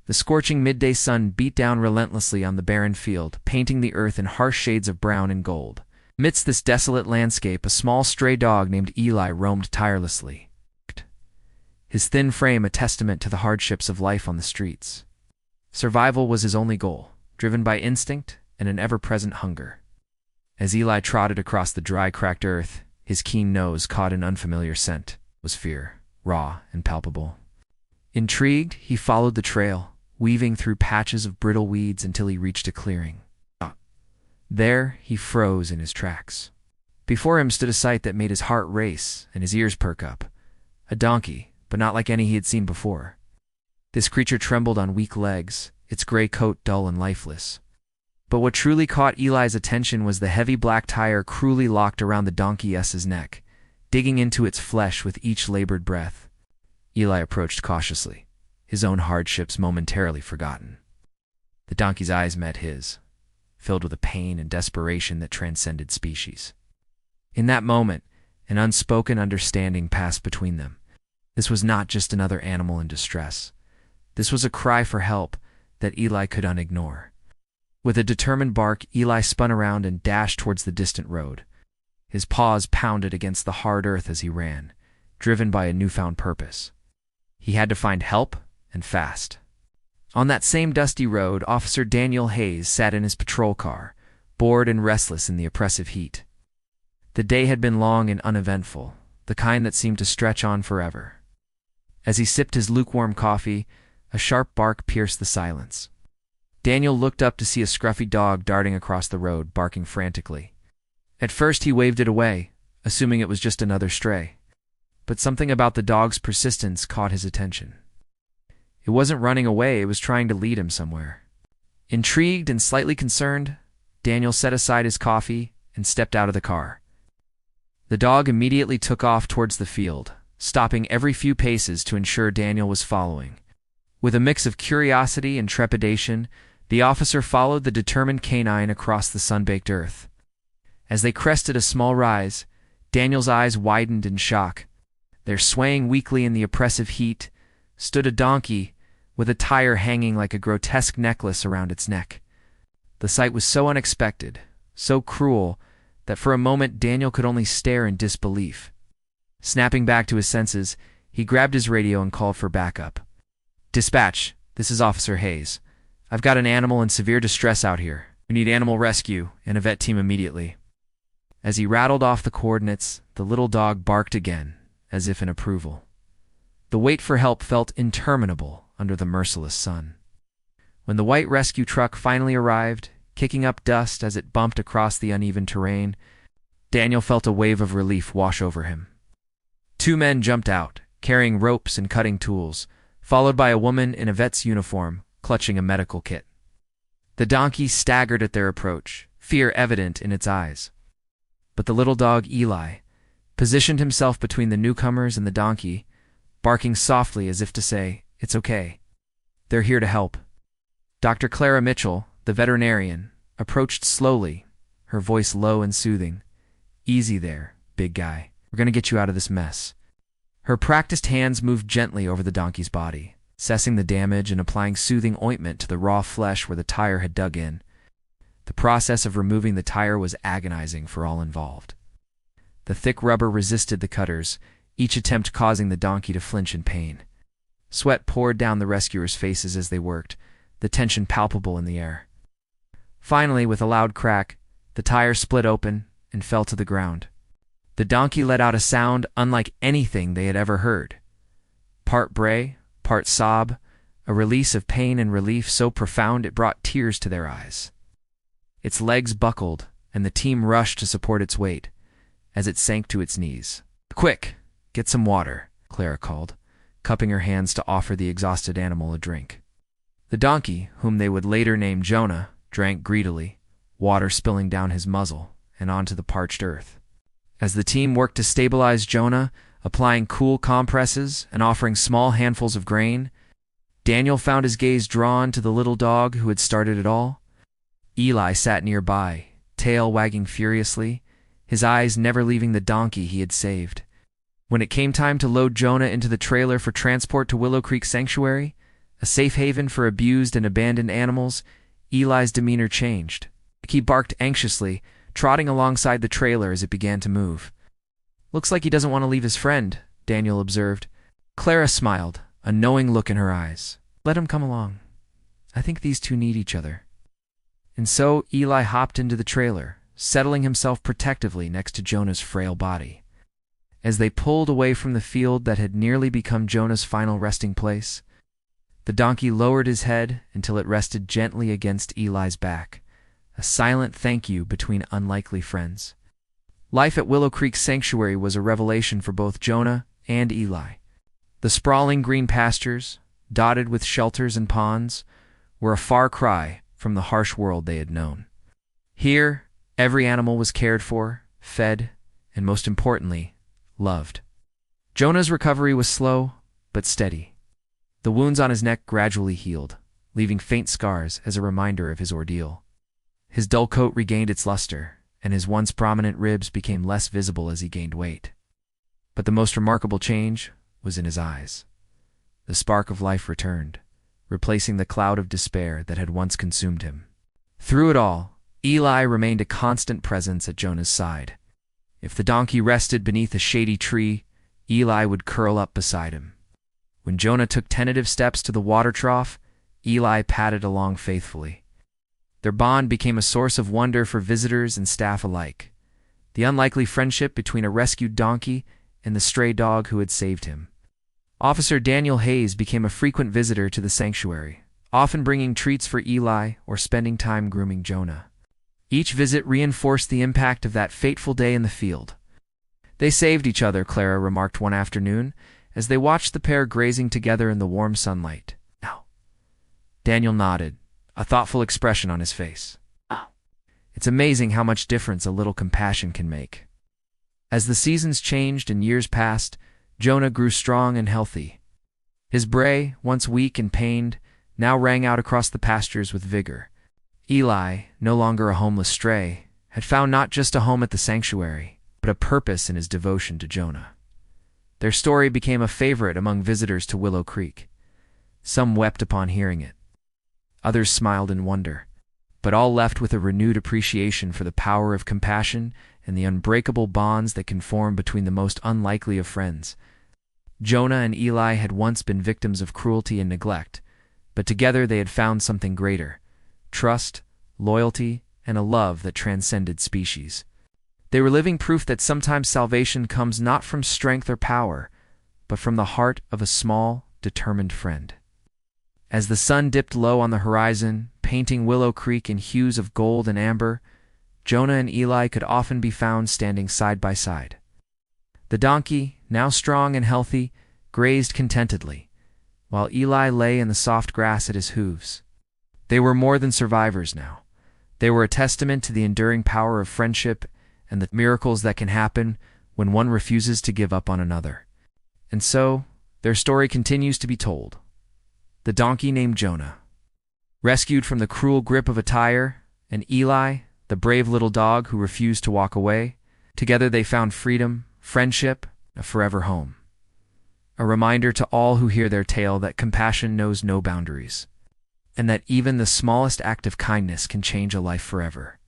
The scorching midday sun beat down relentlessly on the barren field, painting the earth in harsh shades of brown and gold. Amidst this desolate landscape, a small stray dog named Eli roamed tirelessly, his thin frame a testament to the hardships of life on the streets. Survival was his only goal, driven by instinct and an ever-present hunger. As Eli trotted across the dry, cracked earth, his keen nose caught an unfamiliar scent. It was fear, raw and palpable. Intrigued, he followed the trail, weaving through patches of brittle weeds until he reached a clearing. There, he froze in his tracks. Before him stood a sight that made his heart race and his ears perk up. A donkey, but not like any he had seen before. This creature trembled on weak legs, its gray coat dull and lifeless. But what truly caught Eli's attention was the heavy black tire cruelly locked around the donkey's neck, digging into its flesh with each labored breath. Eli approached cautiously, his own hardships momentarily forgotten. The donkey's eyes met his, filled with a pain and desperation that transcended species. In that moment, an unspoken understanding passed between them. This was not just another animal in distress. This was a cry for help that Eli could unignore. With a determined bark, Eli spun around and dashed towards the distant road. His paws pounded against the hard earth as he ran, driven by a newfound purpose. He had to find help, and fast. On that same dusty road, Officer Daniel Hayes sat in his patrol car, bored and restless in the oppressive heat. The day had been long and uneventful, the kind that seemed to stretch on forever. As he sipped his lukewarm coffee, a sharp bark pierced the silence. Daniel looked up to see a scruffy dog darting across the road, barking frantically. At first he waved it away, assuming it was just another stray. But something about the dog's persistence caught his attention. It wasn't running away, it was trying to lead him somewhere. Intrigued and slightly concerned, Daniel set aside his coffee and stepped out of the car. The dog immediately took off towards the field, stopping every few paces to ensure Daniel was following. With a mix of curiosity and trepidation, the officer followed the determined canine across the sun-baked earth. As they crested a small rise, Daniel's eyes widened in shock. There, swaying weakly in the oppressive heat, stood a donkey with a tire hanging like a grotesque necklace around its neck. The sight was so unexpected, so cruel, that for a moment Daniel could only stare in disbelief. Snapping back to his senses, he grabbed his radio and called for backup. "Dispatch, this is Officer Hayes. I've got an animal in severe distress out here. We need animal rescue and a vet team immediately." As he rattled off the coordinates, the little dog barked again, as if in approval. The wait for help felt interminable under the merciless sun. When the white rescue truck finally arrived, kicking up dust as it bumped across the uneven terrain, Daniel felt a wave of relief wash over him. Two men jumped out, carrying ropes and cutting tools, followed by a woman in a vet's uniform, clutching a medical kit. The donkey staggered at their approach, fear evident in its eyes. But the little dog Eli positioned himself between the newcomers and the donkey, barking softly as if to say, "It's okay. They're here to help." Dr. Clara Mitchell, the veterinarian, approached slowly, her voice low and soothing. "Easy there, big guy. We're going to get you out of this mess." Her practiced hands moved gently over the donkey's body, assessing the damage and applying soothing ointment to the raw flesh where the tire had dug in. The process of removing the tire was agonizing for all involved. The thick rubber resisted the cutters, each attempt causing the donkey to flinch in pain. Sweat poured down the rescuers' faces as they worked, the tension palpable in the air. Finally, with a loud crack, the tire split open and fell to the ground. The donkey let out a sound unlike anything they had ever heard. Part bray, part sob, a release of pain and relief so profound it brought tears to their eyes. Its legs buckled, and the team rushed to support its weight, as it sank to its knees. "Quick, get some water," Clara called, cupping her hands to offer the exhausted animal a drink. The donkey, whom they would later name Jonah, drank greedily, water spilling down his muzzle and onto the parched earth. As the team worked to stabilize Jonah, applying cool compresses and offering small handfuls of grain, Daniel found his gaze drawn to the little dog who had started it all. Eli sat nearby, tail wagging furiously, his eyes never leaving the donkey he had saved. When it came time to load Jonah into the trailer for transport to Willow Creek Sanctuary, A safe haven for abused and abandoned animals, Eli's demeanor changed. He barked anxiously, trotting alongside the trailer as it began to move. "Looks like he doesn't want to leave his friend," Daniel observed. Clara smiled, a knowing look in her eyes. "Let him come along. I think these two need each other." And so Eli hopped into the trailer, settling himself protectively next to Jonah's frail body. As they pulled away from the field that had nearly become Jonah's final resting place, the donkey lowered his head until it rested gently against Eli's back, a silent thank you between unlikely friends. Life at Willow Creek Sanctuary was a revelation for both Jonah and Eli. The sprawling green pastures, dotted with shelters and ponds, were a far cry from the harsh world they had known. Here, every animal was cared for, fed, and most importantly, loved. Jonah's recovery was slow, but steady. The wounds on his neck gradually healed, leaving faint scars as a reminder of his ordeal. His dull coat regained its luster, and his once prominent ribs became less visible as he gained weight. But the most remarkable change was in his eyes. The spark of life returned, replacing the cloud of despair that had once consumed him. Through it all, Eli remained a constant presence at Jonah's side. If the donkey rested beneath a shady tree, Eli would curl up beside him. When Jonah took tentative steps to the water trough, Eli padded along faithfully. Their bond became a source of wonder for visitors and staff alike. The unlikely friendship between a rescued donkey and the stray dog who had saved him. Officer Daniel Hayes became a frequent visitor to the sanctuary, often bringing treats for Eli or spending time grooming Jonah. Each visit reinforced the impact of that fateful day in the field. "They saved each other," Clara remarked one afternoon, as they watched the pair grazing together in the warm sunlight. "No." Daniel nodded, a thoughtful expression on his face. "It's amazing how much difference a little compassion can make." As the seasons changed and years passed, Jonah grew strong and healthy. His bray, once weak and pained, now rang out across the pastures with vigor. Eli, no longer a homeless stray, had found not just a home at the sanctuary, but a purpose in his devotion to Jonah. Their story became a favorite among visitors to Willow Creek. Some wept upon hearing it. Others smiled in wonder, but all left with a renewed appreciation for the power of compassion and the unbreakable bonds that can form between the most unlikely of friends. Jonah and Eli had once been victims of cruelty and neglect, but together they had found something greater: trust, loyalty, and a love that transcended species. They were living proof that sometimes salvation comes not from strength or power, but from the heart of a small, determined friend. As the sun dipped low on the horizon, painting Willow Creek in hues of gold and amber, Jonah and Eli could often be found standing side by side. The donkey, now strong and healthy, grazed contentedly, while Eli lay in the soft grass at his hooves. They were more than survivors now. They were a testament to the enduring power of friendship and the miracles that can happen when one refuses to give up on another. And so, their story continues to be told. The donkey named Jonah, rescued from the cruel grip of a tire, and Eli, the brave little dog who refused to walk away. Together they found freedom, friendship, a forever home. A reminder to all who hear their tale that compassion knows no boundaries, and that even the smallest act of kindness can change a life forever.